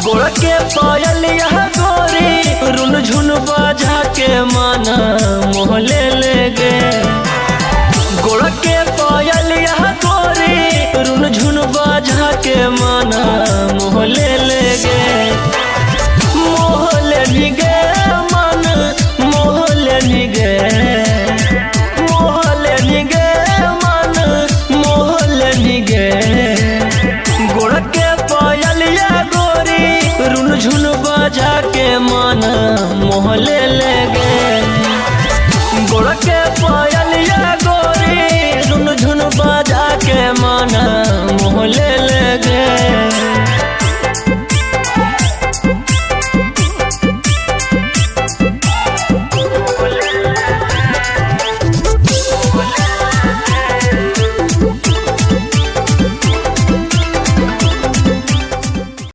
गोड़ के पायल यह गोरी रुन झुन बाजा के माना मोहले ले गे। गोड़ के पायल यह गोरी रुन झुन बाजा के माना मोहले ले गे। मोहले निगे मन मोहले निगे, मोहले निगे मन मोहले निगे। गोड़ के पायल यह गोरी रुन झुन बाजा के माना मोहले ले गे। गोड़ के पायल यह गोरी रुन झुन बाजा के माना मोहले ले गे।